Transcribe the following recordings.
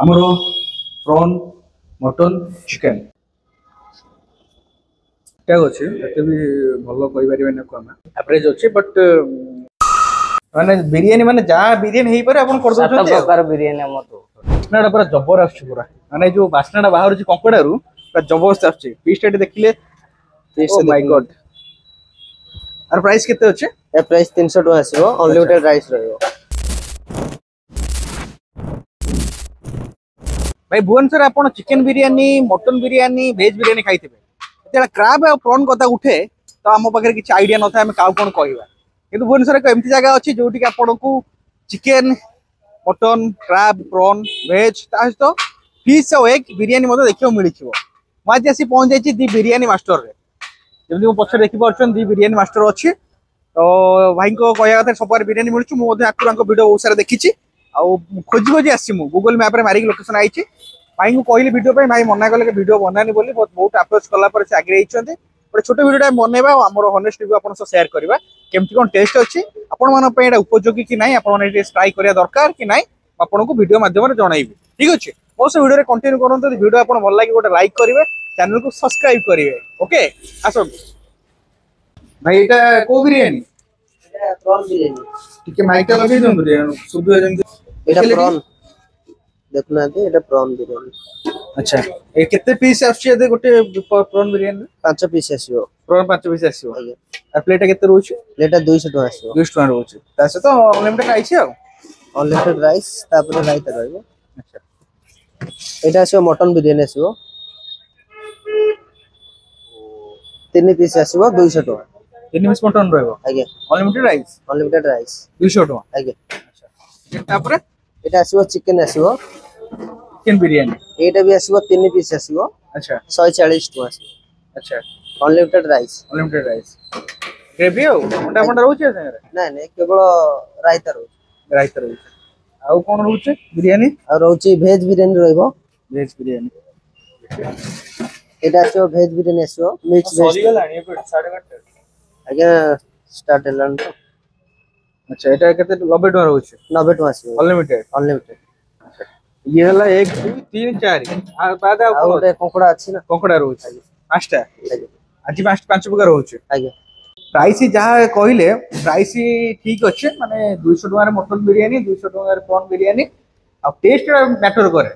ଆମର prawn mutton chicken क्या अच्छे एते भी भल कहि परिबे को हम एवरेज अच्छे बट माने बिरयानी माने जा बिरयानी हेई पर अपन कर दो सात प्रकार बिरयानी हम तो बास्नाटा पूरा जबर आछी पूरा माने जो बास्नाटा बाहर छी कंकड़ारू पूरा जबरदस्त आछी पीस टा देखिले ओ माय गॉड और प्राइस केते अच्छे ए प्राइस 300 टका आसीबो अनलिमिटेड राइस रहइबो भाई भुवनेश्वर आपण chicken biryani mutton biryani veg biryani खाइथिबे जेला क्राब और प्रॉन कथा उठे तो हम पाखे किसी आइडिया न था आम क्या कौन कहवा कि भुवनेश्वर एक एमती जगह अच्छी जो आपन को chicken mutton crab prawn veg सहित फिश और एग बिरयानी देखा मिली मुझे आसी पहुंच जाइए दि बिरयानी मास्टर रे जमी मो पक्ष देखिए दि बिरयानी मास्टर अच्छी तो भाई को कहया कथा सब बिरयानी मिलूँ मुझे वीडियो बहुत सारा देखी खोजी खोजी आसी गूगल मैप रे मारिक लोकेशन आई भाई को कहली वीडियो भाई मना कले वीडियो बनानी बोली बहुत अप्रोच कला से आगे गोटे छोट वीडियो बनवा आम हनेस्ट रिव्यू आप सेयार करवा केमती कौन टेस्ट अच्छी आपण उपयोगी कि ना आप ट्राई करा दरकार कि ना आपन को वीडियो माध्यम जनइबी ठीक अच्छे मो से वीडियो कंटिन्यू करते वीडियो आप भल लगे गोटे लाइक करेंगे चैनल को सब्सक्राइब करेंगे ओके आस भाई यहाँ को बिरयानी माइक लगे सुबह प्रॉन देखना एटा प्रॉन बिरयानी अच्छा ए केते पीस आछे दे गोटे प्रॉन बिरयानी 5 पीस आसीबो प्रॉन 5 पीस आसीबो आ प्लेट केते रहउछ प्लेट 200 टका आसीबो 200 टका रहउछ तासे तो अनलिमिटेड आइछ आ अनलिमिटेड राइस तापर राइता रहइबो अच्छा एटा आसीबो मटन बिरयानी आसीबो 3 पीस आसीबो 200 टका 3 पीस मटन रहइबो आगे अनलिमिटेड राइस 200 टका आगे अच्छा तापर एटा आसीबो चिकन आसीबो चिकन बिरयानी एटा भी आसीबो 3 पीस आसीबो अच्छा 140 टका आसीबो अच्छा अनलिमिटेड राइस ग्रेवी हो मोटा मोटा रहउछ संगे ना ना केवल रायता रहउछ आउ कोन रहउछ बिरयानी आ रहउछ वेज बिरयानी रहइबो वेज बिरयानी एटा आसीबो वेज बिरयानी आसीबो मिक्स वेज गलानी 8:30 आगे स्टार्ट हेलान तो अच्छा एटा केते 90 टका रहउछ 90 टका आसीबो अनलिमिटेड ये हला 1 2 3 4 आ बाद आ गोटे कोकड़ा अछि ना कोकड़ा रहउछ पांचटा आज पांच प्रकार रहउछ आगे प्राइस जहाँ कहले प्राइस ठीक अच्छे माने 200 टका मटन बिरयानी 200 टका prawn biryani a test matter करे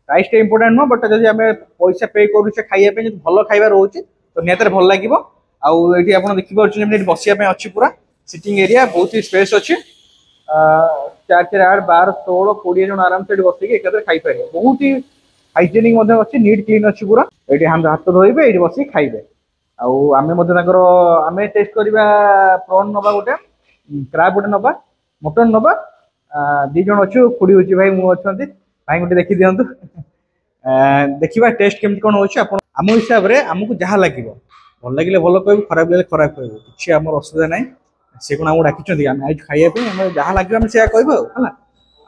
प्राइस टा इंपोर्टेंट नो बट जदि हमें पैसा पे करूचे खाइया पे जदि भलो खाइबा रहउछ तो नियतर भल लागिवो आ एठी आपण देखि परछु जे बसिया पे अछि पूरा सिटिंग एरिया बहुत ही स्पेस अच्छे 4 4 8 12 16 20 जन आराम से बस एक खाई पारे बहुत ही हाइजेनिक अच्छे नीट क्लीन अच्छी पूरा ये हाथ धोबे ये बस खाइबे आमे टेस्ट करवा प्रॉन नवा गोटे क्राब गोटे नवा मटन नवा 2 जन अच्छु खुड़ी होची भाई मु अछंती भाई गोटे देखि दियंतु देखिबा टेस्ट केमति कोन होची आपण आम हिसाब रे हमकु जहा लागिवो भल लागिले भल कहबो खराब लागिले खराब कहबो किछि हमर असुविधा नै से कोन हमु डाकिचंती हम आज खाइया पे हम जहा लागिबो हम सेया कहबो हला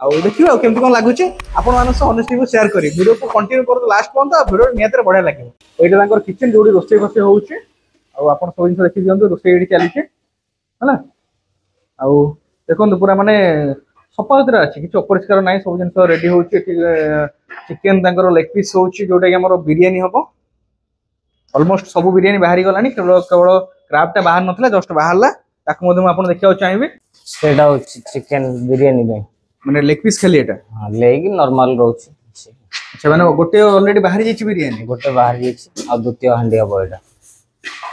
आ देखिबा केमति कोन लागुची आपण मानस ऑनेस्टली को शेयर करी वीडियो को कंटिन्यू करतो लास्ट पॉइंट आ वीडियो नियतर बढ़िया लागिवो एटा तांकर किचन जोडी रोस्टे बसे होउची आ आपण सब जिंस देखि दियंतु रोस्टे एडी चली छै हला आ देखंतु पूरा माने सफा सुतरा अछि किछ अपरिष्कार नै सब जिंस रेडी होउची चिकन तांकर लेग पीस होउची जोटा कि हमर बिरयानी हबो ऑलमोस्ट सब बिरयानी बाहरी गलानी केवल क्राबटा बाहर नथला जस्ट बाहरला ताको मधे आपण देखियो चाहिबे सेटा होची चिकन बिरयानी में माने लेग पीस खाली एटा हां लेग नॉर्मल रहउची अच्छा माने गोटे ऑलरेडी बाहर जाइछि बिरयानी गोटे बाहर जाइछि आ द्वितीय हांडी हबो एटा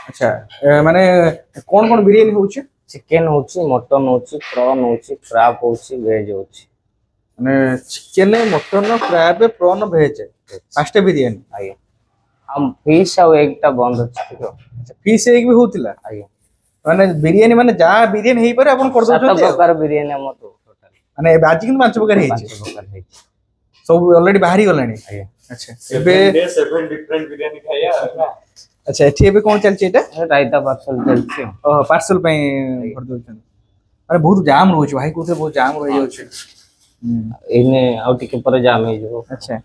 अच्छा माने कोन कोन बिरयानी होउची चिकन होउची मटन होउची प्रॉन होउची क्राब होउची वेज होउची माने chicken mutton crab prawn veg पांचटा बिरयानी आगे हम फिश और एग टा बंद अछि ठीक अच्छा फिश एग भी होतिला आगे माने बिरयानी माने जा बिरयानी हेई पारे आपण कर दोछन सात प्रकार बिरयानी हम तो टोटल माने बाजी किन पांच प्रकार हेई छै सब ऑलरेडी बाहरी गलानी अच्छा एबे 7 डिफरेंट बिरयानी खाया अच्छा एठी एबे कोन चल छै एटा रायता पार्सल चल छै ओ पार्सल पे कर दोछन अरे बहुत जाम रहउ छै भाई कोते बहुत जाम रहि जाउ छै इने आउ टिके पर जाम हे जो अच्छा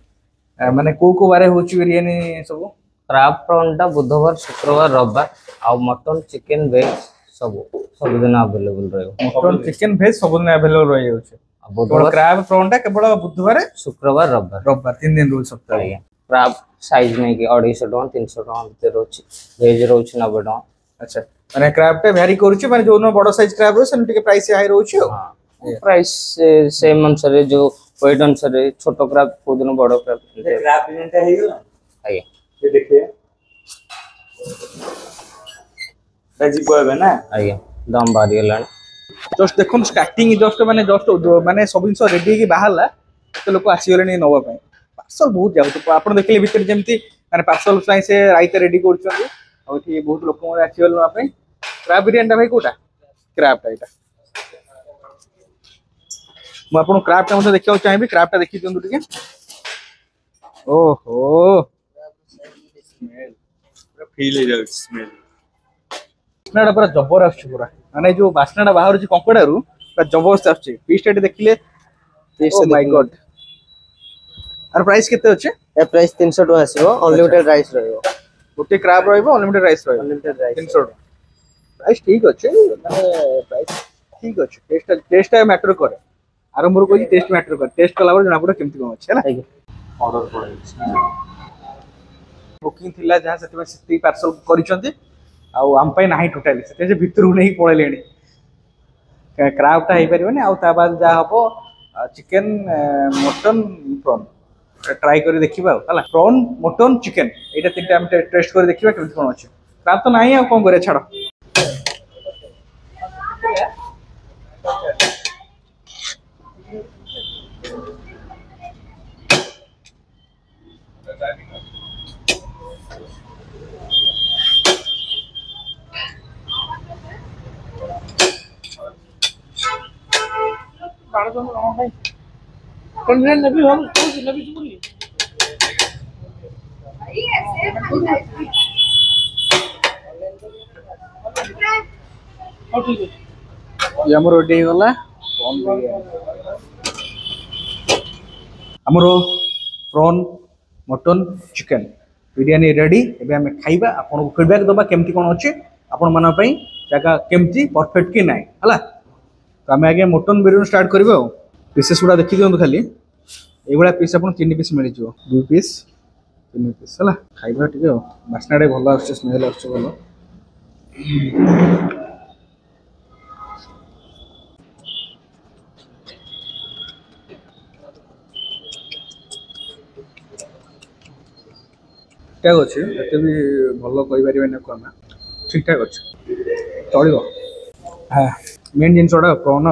माने को बारे होची बिरयानी सब क्राब प्रॉन टा बुधवार शुक्रवार रविवार आ मटन चिकन वेज सब दिन अवेलेबल रहयो मटन चिकन वेज सब दिन अवेलेबल रहि जाउ छै बुधवार क्राब प्रॉन टा केवल बुधवार शुक्रवार रविवार रविवार 3 दिन रोज सप्ताह आज्ञा क्राब साइज नहीं कि 250 टका 300 टका भीतर रोची वेज रोची 90 टका अच्छा माने क्राब टा वेरी करूची माने जो न बड़ साइज क्राब रो सेम टिके प्राइस हाई रहउची हां प्राइस सेम अनुसार जो वेट अनुसार छोट क्राब को दिन बड़ क्राब क्राब बिरियानी टा हेगला आज्ञा ये देखिए राजी बोबे ना आज्ञा दम बारी गलान जस्ट देखो स्टार्टिंग जस्ट माने सब जिन रेडी की बाहरला तो लोक आसी गले नवा पाए पार्सल बहुत जाउ तो आपण देखले भीतर जेमती माने पार्सल साइ से राइता रेडी करछन और एठी बहुत लोक मोर आसी गले नवा पाए क्राब बिरियानी भाई कोटा क्राब टा एटा म आपण क्राब टा मते देखियो चाहेबी क्राब टा देखि दियंतु टिके ओहो स्मेल पूरा फील हो जाउ स्मेल बास्नाटा पूरा जबर आछी पूरा माने जो बास्नाटा बाहर जे कंकड़ारू पूरा जबरदस्त आछी पीस टा देखिले ओ माय गॉड आर प्राइस केते अछि ए प्राइस 300 टका आसीबो अनलिमिटेड राइस रहइबो गोटे क्राब रहइबो अनलिमिटेड राइस रहइबो अनलिमिटेड राइस 300 प्राइस ठीक अछि माने प्राइस ठीक अछि टेस्ट मैटर करे आरंभ कोइ टेस्ट मैटर करे टेस्ट कला पर जना पड़ा केमति कोन अछि हैला ऑर्डर पड़े बुकिंग थिला जहा सेति सेति पार्सल करिसंती आउ आम पाई नाही टोटली से जे भितरु नहीं पळेलेनी क्राब टा हेई परिबनी आउ ता बाद जा हबो चिकन मटन प्रॉन ट्राई करी देखिबा हला प्रॉन मटन चिकन एटा तीनटा हम टेस्ट करी देखिबा केमति कोन अछि क्राब तो नाही आ कोन करे छाड़ो कन्वीनियंट नबी हम तो नबी बोली ठीक है ये हमर रेडी गला हमरो prawn mutton chicken biryani ready एबे हम खाइबा आपन को फीडबैक दबा केमती कोन अछि आपन माना पई जाका केमती परफेक्ट कि नाही हला तो आम आगे मटन बिरियानी स्टार्ट करबो पीसेस गुड़ा देखि दियंतु खाली एगुड़ा पीस आपन 3 पीस मिल जिवो 2 पीस 3 पीस हला खाइबा टिके बास्नाडे भलो आछे स्मेल आछे भलो ठीक अच्छे एते भी भलो कहि परिबे न को हम ठीक ठाक अच्छे चलिबो हाँ मेन जिनसटा प्रॉन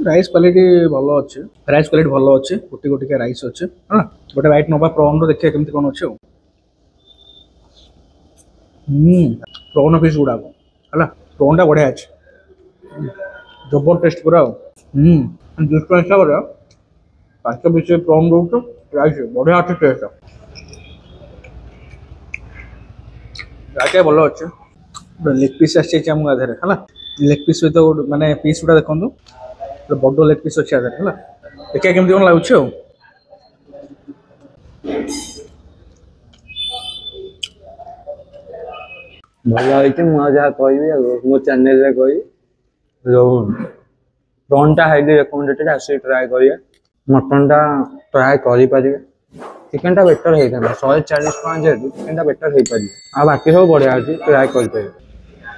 राइस क्वालिटी भलो अच्छे राइस क्वालिटी भलो अच्छे गोटे गोटे का राइस अच्छे हाँ गोटे बाइट नबा प्रॉन रो देखिए केमती कोन अच्छे प्रॉन पीस गुड़ा है प्रॉन टा बढ़िया अच्छे जबर टेस्ट पूरा जूस को हिसाब से 5 पीस प्रॉन रो तो राइस बढ़िया अच्छे टेस्ट राइस भलो अच्छे लेग पीस आछे हम आधार है लेग पीस तो माने पीस गुड़ा देखो बड़ लेग पीस अच्छे आधार है देखिए केमती कौन लगुच भल होइते मु जहा कहबी मो चैनल रे कहि प्रॉन टा हाईली रेकमेंडेड आसे ट्राई करिए मटन टा ट्राई करि परिबे चिकन टा बेटर हे था 140 पांच है चिकन टा बेटर हे परिबे आ बाकी सब बढ़िया अछि ट्राई कर पे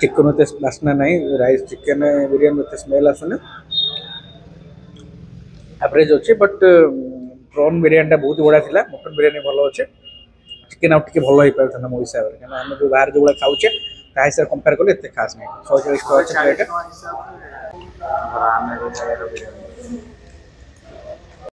चिकन ते बासना नहीं राइस चिकन बिरयानी ते स्मेल आसने एवरेज अच्छे बट प्रॉन बिरयानी टा बहुत बड़ा थिला मटन बिरयानी भलो अच्छे चिकन आउट के भलो ही पारथना मो हिसाब रे कारण हम जो बाहर जो बड़ा खाउचे ता हिसाब कंपेयर करले एते खास नहीं 140 टका अच्छे प्लेट रामे रो बिरयानी